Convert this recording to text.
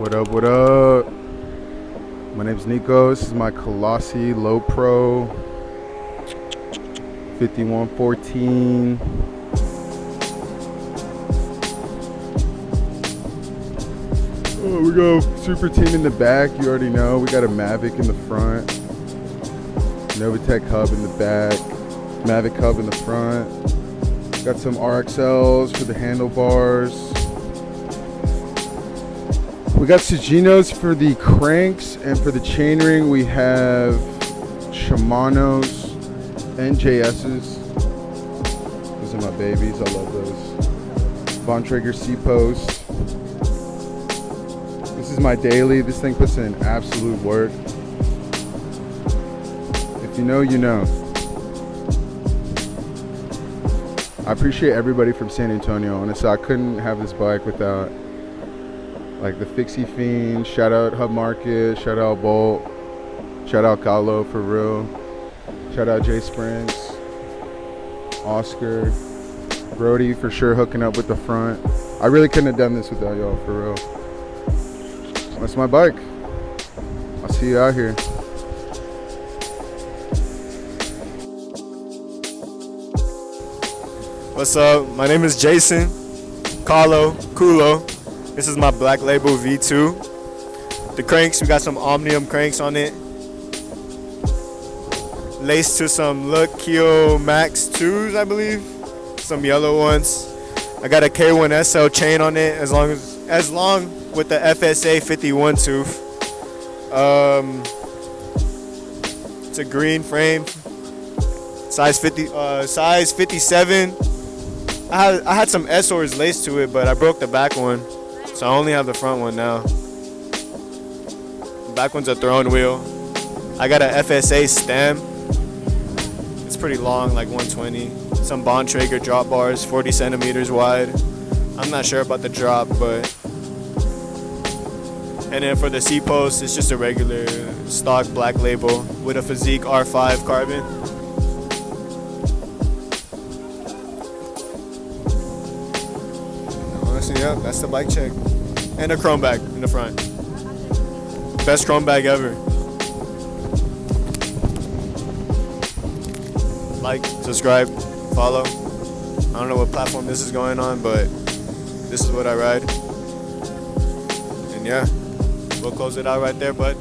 What up, what up? My name's Nico. This is my Colossi Low Pro 5114. Oh, we go Super Team in the back. You already know. We got a Mavic in the front. Novitec hub in the back. Mavic hub in the front. Got some RXLs for the handlebars. We got Suginos for the cranks, and for the chainring we have Shimano's and JS's. Those are my babies, I love those. Von Traeger C-Post. This is my daily. This thing puts in absolute work. If you know, you know. I appreciate everybody from San Antonio. Honestly, I couldn't have this bike without like the Fixie Fiend. Shout out Hub Market. Shout out Bolt. Shout out Gallo for real. Shout out Jay Springs. Oscar. Brody for sure hooking up with the front. I really couldn't have done this without y'all for real. That's my bike. I'll see you out here. What's up? My name is Jason Carlo Culo. This is my Black Label V2. The cranks, we got some Omnium cranks on it. Laced to some Keo Max 2s, I believe. Some yellow ones. I got a K1 SL chain on it as long with the FSA 51 tooth. It's a green frame. Size 57. I had some S-Ors laced to it, but I broke the back one. So I only have the front one now. The back one's a throne wheel. I got a FSA stem. It's pretty long, like 120. Some Von Traeger drop bars, 40 centimeters wide. I'm not sure about the drop, but. And then for the C-post, it's just a regular stock Black Label with a Physique R5 carbon. Honestly, yeah, that's the bike check. And a chrome bag in the front. Best chrome bag ever. Like, subscribe, follow. I don't know what platform this is going on, but this is what I ride. And yeah, we'll close it out right there, bud.